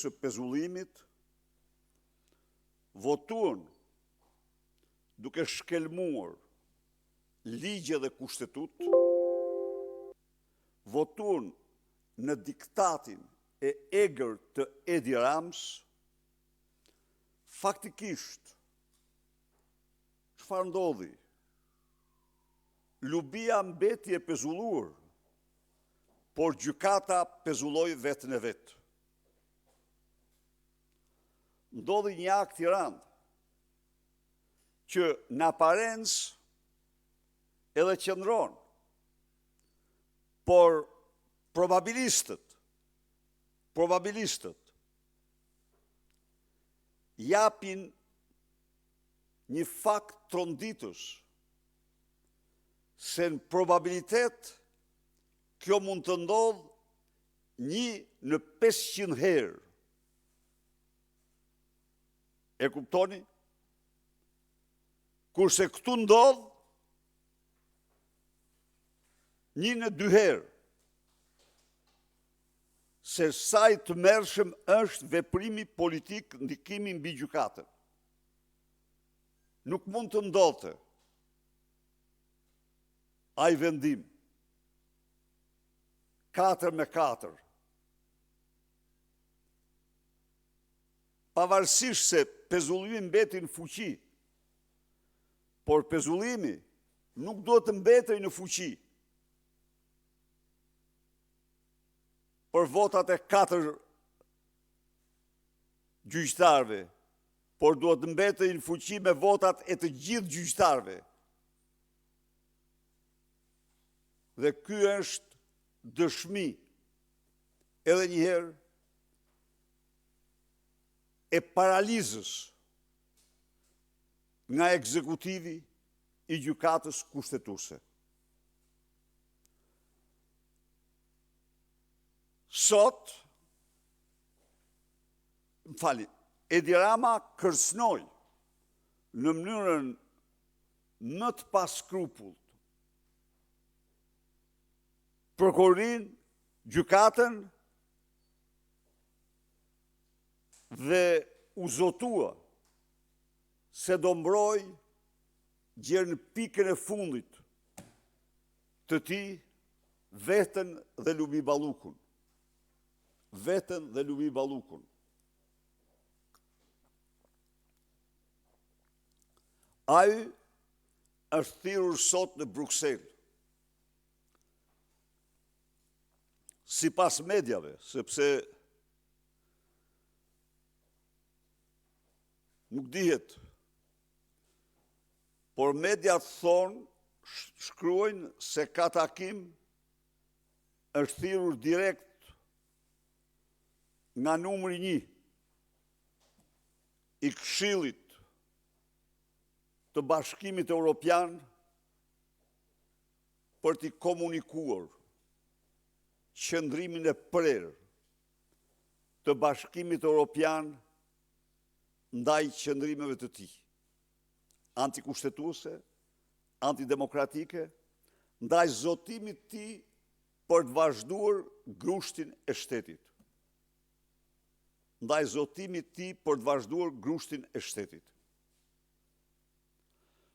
së pezullimit votuan duke shkelmuar ligje dhe kushtetut, votuan në diktatin e egër të Edi Rams, faktikisht, çfarë ndodhi? Lubia mbeti e pezulluar, por gjykata pezulloi vetën e vetë. Ndodhi një akt i rëndë, që në aparencë edhe qëndron, por probabilistët japin një fakt tronditës se në probabilitet kjo mund të ndodhë 1 në 500 herë. E kuptoni? Kurse këtu ndodhë 1 në 2 herë. Se sa i të mërshëm është veprimi politik ndikimi mbi gjykatën. Nuk mund të ndodhte ai vendim 4-4. Pavarësisht se pezullimi mbeti në fuqi, por pezullimi nuk do të mbetej në fuqi për votat e 4 gjyqtarëve, por duhet të mbetej në fuqi me votat e të gjithë gjyqtarëve. Dhe ky është dëshmi edhe njëherë e paralizës nga ekzekutivi i gjykatës kushtetuese. Sot, Edi Rama kërcënoi në mënyrën më të paskrupull prokurorin, gjykatën dhe u zotua se do mbroj gjerë në pikën e fundit të tij veten dhe Lumi Ballukun. Ai është thirrur sot në Bruksel. Sipas mediave, sepse nuk dihet, por mediat thonë, shkruajnë se ka takim, është thirrur direkt nga numri 1 i Këshillit të Bashkimit Evropian për t'i komunikuar qëndrimin e prerë të Bashkimit Evropian ndaj qëndrimeve të tij, antikushtetuese, antidemokratike, ndaj zotimit të tij për të vazhduar grushtin e shtetit.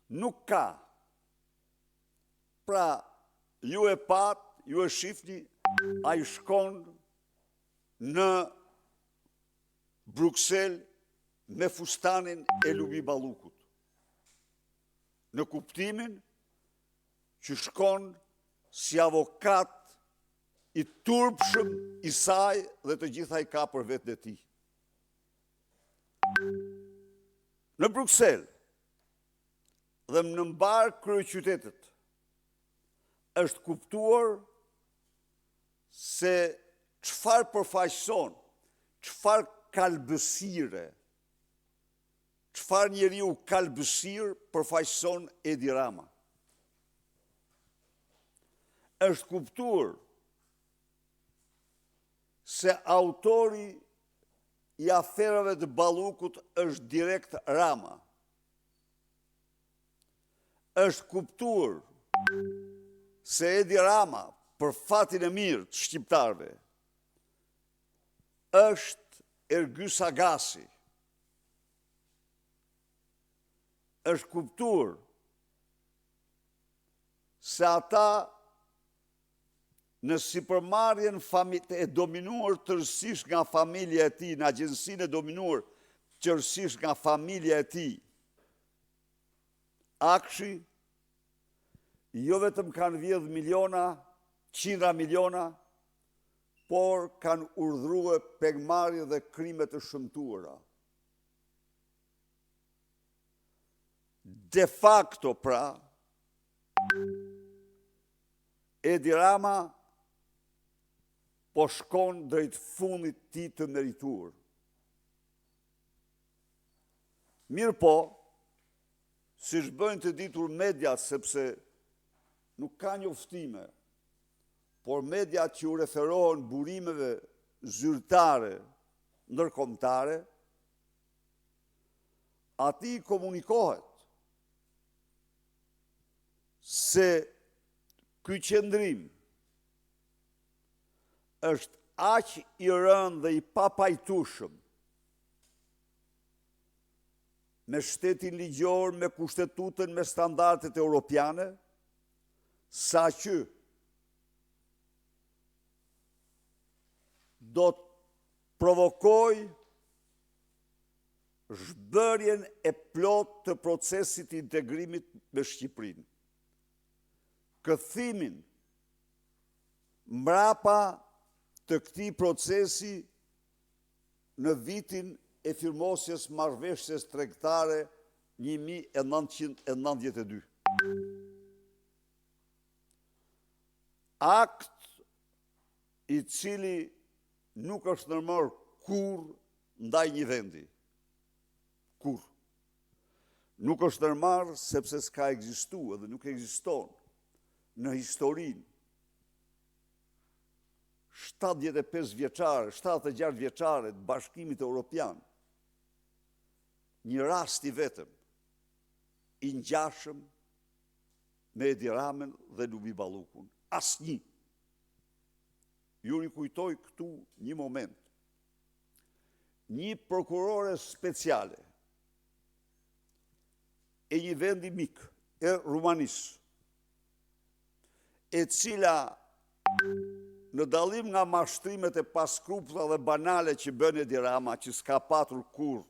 Nuk ka, pra ju e pat, ju e shifni, ai shkon në Bruksel me fustanin e Lumi Ballukut. Në kuptimin që shkon si avokat i turpshëm i saj dhe të gjitha i ka për vetën e tij. Në Bruksel dhe në mbar kryeqytetet është kuptuar se çfarë përfaqëson, çfarë kalbësire, çfarë njeriu kalbësir përfaqëson Edi Rama. Është kuptuar se autori i aferave të Ballukut është direkt Rama. Është kuptuar se Edi Rama, për fatin e mirë të shqiptarëve, është Ergys Agasi është kuptuar se ata në sipërmarrjen e dominuar tërësisht nga familja e tij, në agjensinë e dominuar tërësisht nga familja e tij, Akshi jo vetëm kanë vjedh miliona, qindra miliona, por kanë urdhruar pegmarrje dhe krime të shëmtuara. De facto, pra, Edi Rama po shkon drejt fundit ti të merituar. Mirë po, si shbëjnë të ditur media, sepse nuk ka njoftime, por media që u referohen burimeve zyrtare, ndërkombëtare, ati komunikohet se ky qëndrim është aq i rëndë dhe i papajtueshëm me shtetin ligjor, me kushtetutën, me standardet europiane, sa që do të provokoj zhbërjen e plot të procesit të integrimit me Shqipërinë. Këthimin mbrapa të këtij procesi në vitin e firmosjes marrëveshjes tregtare 1992. Akt i cili nuk është ndërmarrë kur ndaj një vendi. Kur. Nuk është ndërmarrë sepse s'ka ekzistuar dhe nuk ekziston në historinë 75 vjeçare, 76 vjeçare të Bashkimit Evropian, një rast i vetëm i ngjashëm me Edi Ramën dhe Lubi Ballukun. Asnjë. Ju i kujtoj këtu një moment. Një prokurore speciale e një vendi mik e Rumanisë, e cila në dallim nga mashtrimet e paskrupta dhe banale që bën Edi Rama, që s'ka patur kur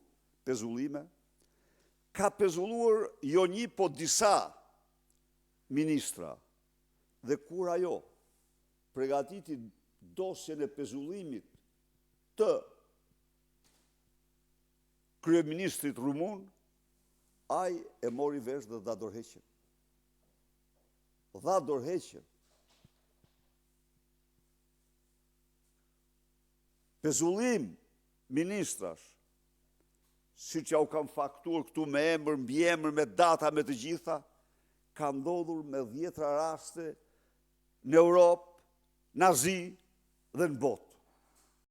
pezullime, ka pezulluar jo një, po disa ministra. Dhe kur ajo përgatiti dosjen e pezullimit të kryeministrit rumun, ai e mori vesh dhe dha dorëheqjen. Dha dorëheqjen. Pezullim ministrash, si që au kam faktuar këtu me emër, mbi emër, me data, me të gjitha, ka ndodhur me 10 raste në Europë, në Azi dhe në botë.